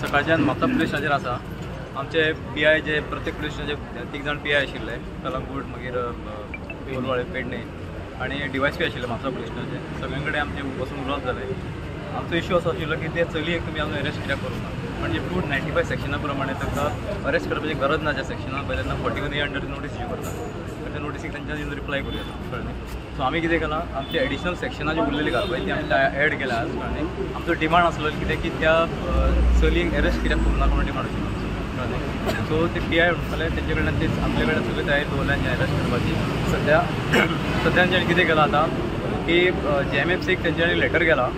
सकाळच्यान Mapusa police स्टेशनाचेर आसा। आमचे PI जे प्रत्येक पुलीस स्टेशनाचे 3 जाण PI आशिल्ले, कलंगूट मागीर कोलवाळे पेडणे आनी DYSP आशिल्ले म्हापसा पुलीस स्टेशनाचे। सगळे कडेन आमचे वचून उलोवप जालें। आमचो इश्यू असो आशिल्लो की ते चलयेक तुमी आजून अरेस्ट कित्याक करूंक ना, म्हणजे 295 सेक्शना प्रमाणे ताका अरेस्ट करपाची गरज ना। ज्या सेक्शनान पळय तेन्ना 41A अंडर नोटीस इश्यू करता, त्या नोटीसीक तेंच्यानी येवन रिप्लाय करूं येता, कळ्ळें। सो आमी कितें केलां, आमचे एडिशनल सेक्शनां जी उरलेली घालपाची ती आमी एड केल्या आज, कळ्ळें। आमचो डिमांड आसलो कितें की त्या चलयेक अरेस्ट कित्याक करूंक ना म्हणून डिमांड आशिल्लो, कळ्ळें। सो ते PI म्हणटाले तेंचे कडल्यान ते आपले कडेन सगळी तयारी दवरल्या अरेस्ट करपाची। सद्या तेंच्यांनी कितें केलां आतां की JMFCक तेंच्यांनी लेटर केला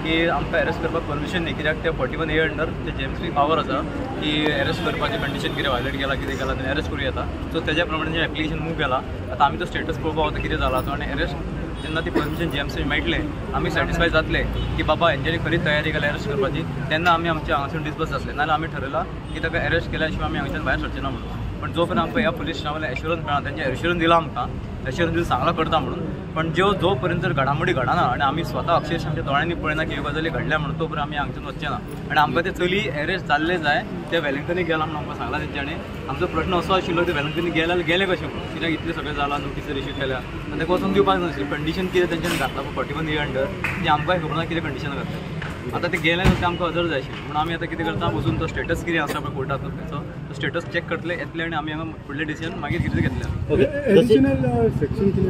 की आमकां अरेस्ट करपाक परमिशन न्ही, कित्याक ते 41A अंडर ते JMFC पावर आसा की अरेस्ट करपाचें कंडिशन कितें वायलेट केला, कितें केला तें अरेस्ट करूं येता। सो तेज्या प्रमाणे एप्लिकेशन मूव केला। आतां आमी तो स्टेटस पळोवपाक वता कितें जाला तो, आनी अरेस्ट जेन्ना ती परमिशन JMFC मेळटले आमी सॅटिस्फाय जातले की बाबा हेंच्यांनी खरी तयारी केल्या अरेस्ट करपाची, तेन्ना आमी आमच्या हांगासून डिस्बस जातले। नाजाल्यार आमी ठरयलां की ताका अरेस्ट केल्या शिवाय आमी हांगाच्यान भायर सरचे ना म्हणून। पण जो पर्यंत आमकां ह्या पुलीस स्टेशनावेले एश्युरन्स मेळना, तेंचे एश्युरन्स दिला आमकां, एश्युरन्स दिवन सांगला करता म्हणून, पण जो पर्यंत जर घडामोडी घडना आनी आमी स्वता अक्षरशः आमच्या दोळ्यांनी पळयना की ह्यो गजाली घडल्या म्हणून, तो पर्यंत आमी हांगाच्यान वचचे ना। आनी आमकां ते चली अरेस्ट जाल्ले जाय, ते वेलिंग्टनीक गेला म्हणून आमकां सांगला तेंच्यांनी। आमचो प्रश्न असो आशिल्लो की वेलिंग्टनीक गेले कशें म्हणून, कित्याक इतलें सगळें जालां, नोटीसर इश्यू केल्या, आनी ताका वचून दिवपाक नाशिल्लें। कंडिशन कितें तेंच्यांनी घातला 41A अंडर, ती आमकांय खबर ना कितें कंडिशन घातलें। आतां ते गेले ते आमकां हजर जाय आशिल्लें, म्हणून आमी आतां कितें करता, वचून तो स्टेटस कितें आसा पळय कोर्टाचो तेचो तो स्टेटस चॅक करतले, येतले आनी आमी हांगा फुडलें डिसिजन मागीर कितें घेतलें। एडिशनल सेक्शन कितें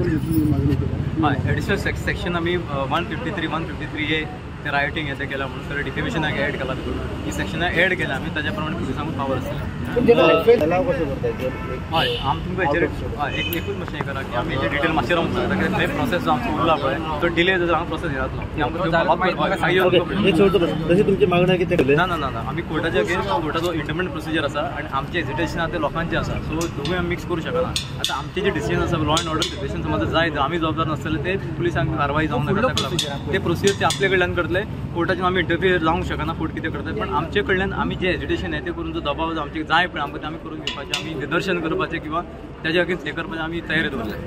मागणी केला? हय, एडिशनल सेक्शन आमी 153A ते रायटींग येते केल्या म्हणून सगळे डिफेमेशनाक एड केला, ही सेक्शनां एड केल्या आमी, ताज्या प्रमाणे पुलिसांकूच पावर आसलें। हय, आमी तुमकां हेचेर एकूच मातशें हें करा की आमी हेचेर डिटेल मातशें रावंक जाता, कित्याक हे प्रोसेस जो आमचो उरला पळय तो डिले जाता, हांगा प्रोसेस जातलो ती आमकां ना आमी कोर्टाचे अगेन्स्ट कोर्टाचो इंटरमिडिएट प्रोसिजर आसा आनी आमचे हेजिटेशन आसा ते लोकांचे आसा, सो दोगूय आमी मिक्स करूं शकना। आतां आमचे जे डिसिजन आसा लॉ एंड ऑर्डर सिच्युएशन समज जाय आमी जबाबदार नासतले ते पुलिसांक कारवाई जावंक नाका, ते प्रोसिजर ते आपले कडल्यान करतले, कोर्टाचे आमी इंटरफियर जावंक शकना कोर्ट कितें करता। पण आमचे कडल्यान आमी जे हेजिटेशन आहे ते करून जो दबाव आमचे जाय पळय आमकां ते आमी करून घेवपाचें, आमी निदर्शन करपाचें किंवा त्याच्या अगेन्स्ट हे करपाचें आमी तयारी दवरल्या।